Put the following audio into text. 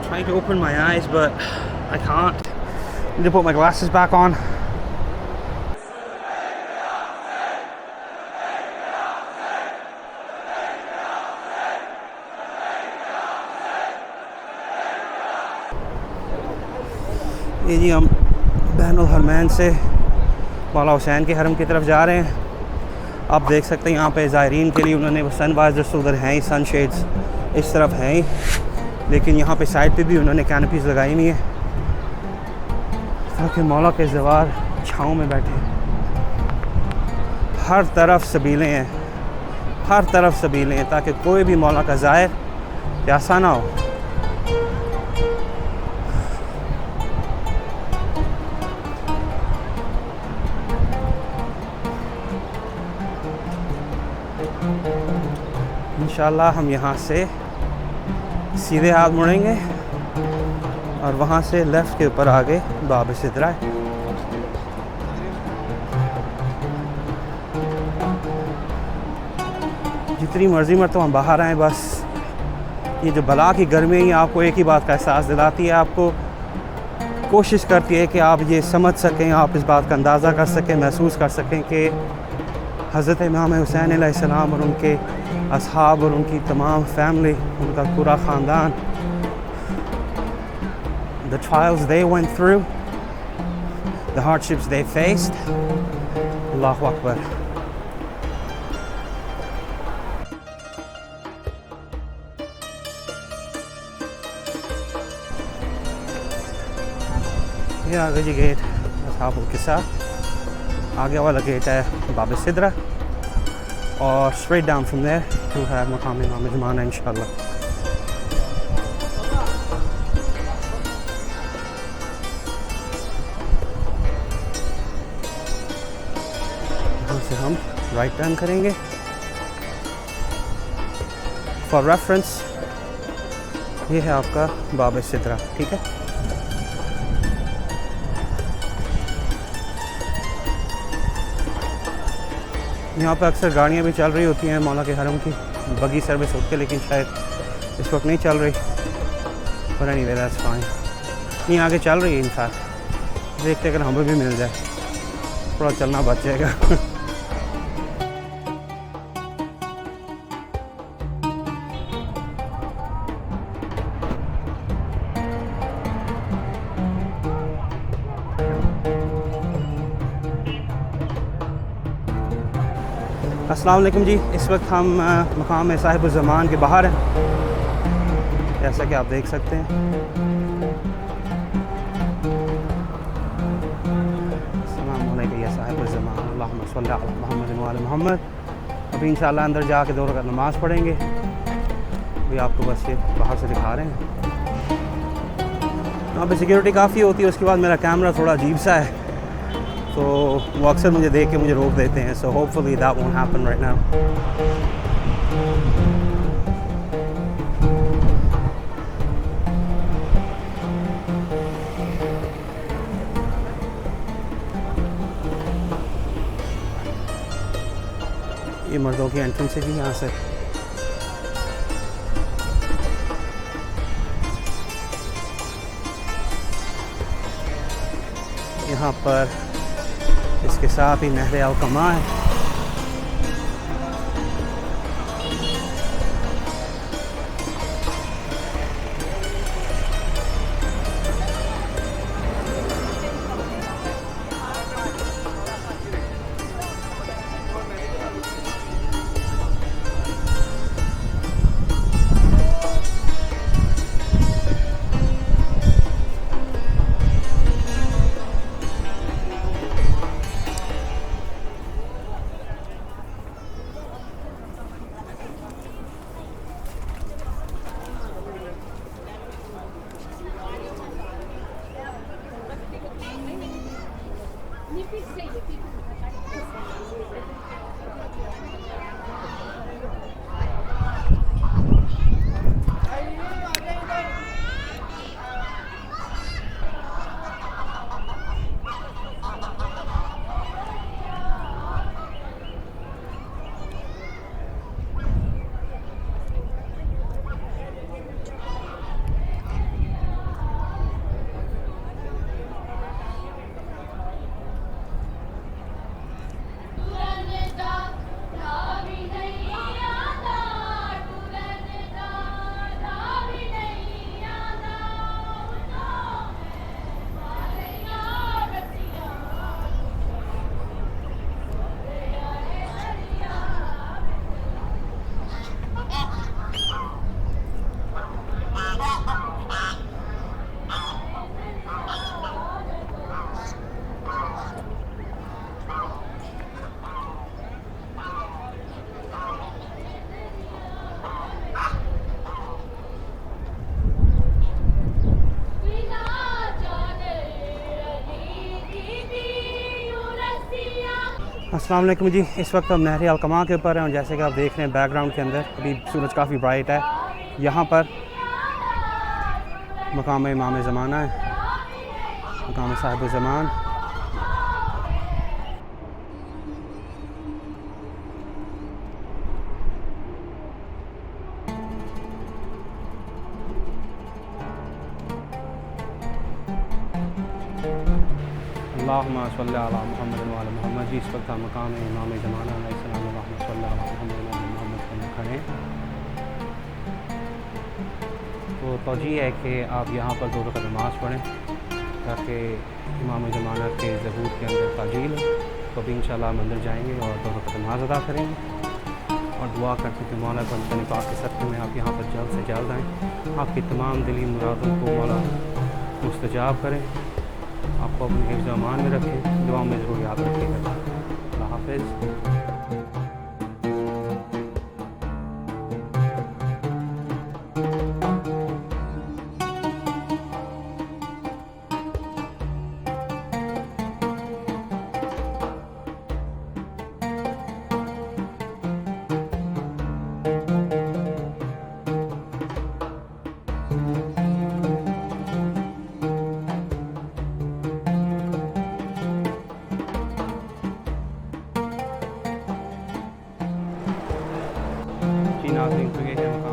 trying to open my eyes, but I can't. I need to put my glasses back on. ये जी हम बहनुल हरमैन से मौला हुसैन के हरम की तरफ जा रहे हैं। आप देख सकते हैं यहाँ पे ज़ायरीन के लिए उन्होंने वो सन वाइज़र्स उधर हैं ही, सन शेड्स इस तरफ हैं ही, लेकिन यहाँ पे साइड पे भी उन्होंने कैनपीज़ लगाई हुई हैं ताकि मौला के ज़वार छाँव में बैठे। हर तरफ सबीलें हैं, हर तरफ सबीलें हैं ताकि कोई भी मौला का ज़ायर प्यासा ना हो। इंशाअल्लाह हम यहाँ से सीधे हाथ मुड़ेंगे और वहाँ से लेफ़्ट के ऊपर आगे बाब सिदरा है। जितनी मर्ज़ी मरतबा हम बाहर आएँ, बस ये जो बला की गर्मी है आपको एक ही बात का एहसास दिलाती है, आपको कोशिश करती है कि आप ये समझ सकें, आप इस बात का अंदाज़ा कर सकें, महसूस कर सकें कि हज़रत इमाम हुसैन अलैहिस्सलाम और उनके असहाब और उनकी तमाम फैमिली, उनका पूरा ख़ानदान, the trials they went through, the hardships they faced. Allahu Akbar. ये आगे जी गेट असहाबुल के साथ, आगे वाला गेट है बाब सिदरा और straight down from there to have मकाम ज़मान इंशाअल्लाह। यहाँ से हम राइट टर्न करेंगे। फॉर रेफरेंस ये है आपका बाब सिदरा, ठीक है। यहाँ पर अक्सर गाड़ियाँ भी चल रही होती हैं मौला के हरम की, बगी सर्विस होती है, लेकिन शायद इस वक्त नहीं चल रही। पर एनीवे दैट्स फाइन। नहीं आगे चल रही है इनफैक्ट, देखते अगर हमें भी मिल जाए थोड़ा चलना बच जाएगा। अस्सलाम वालेकुम जी, इस वक्त हम मकाम साहिबुज़ ज़मान के बाहर हैं, जैसा कि आप देख सकते हैं। अस्सलामु अलैकुम या साहिबुज़ ज़मान, अल्लाहुम्मा सल्लि अला मुहम्मद व आले मुहम्मद। अभी इंशाअल्लाह अंदर जाके 2 रकात नमाज़ पढ़ेंगे। अभी आपको बस ये बाहर से दिखा रहे हैं। यहाँ पे सिक्योरिटी काफ़ी होती है। उसके बाद मेरा कैमरा थोड़ा अजीब सा है, तो वो अक्सर मुझे देख के मुझे रोक देते हैं। So hopefully that won't happen right now. ये मर्दों की एंट्रेंस है जी यहाँ से। यहाँ पर इसके साथ ही नहर-ए-अलक़मा है। अस्सलाम वालेकुम जी। इस वक्त हम नहर-ए-अलक़मा के ऊपर हैं और जैसे कि आप देख रहे हैं बैकग्राउंड के अंदर अभी सूरज काफ़ी ब्राइट है। यहाँ पर मकाम इमाम ज़माना है, मकाम साहिबुज़ ज़मान। अल्लाहुम्मा सल्ली अला मुहम्मद व अला मुहम्मद जी। इस वक्त हम मकाम इमाम ज़माना A.S खड़े हैं। तो तौजीह है कि आप यहाँ पर 2 रकात नमाज़ पढ़ें ताकि इमाम ज़माना के ज़हूर के अंदर ताजील हो। तो अभी इंशाअल्लाह हम अंदर जाएंगे और 2 रकात नमाज़ अदा करेंगे और दुआ करते कि मौला बंदे पाक के सदक़े में आप यहाँ पर जल्द से जल्द आएँ। आपकी तमाम दिली मुरादों को मौला मुस्तजाब करें, आपको अपने हिफ्ज़ अमान में रखें, दुआ में ज़रूर याद रखिएगा। अल्लाह हाफ़िज़। नाज़रीन, तो ये है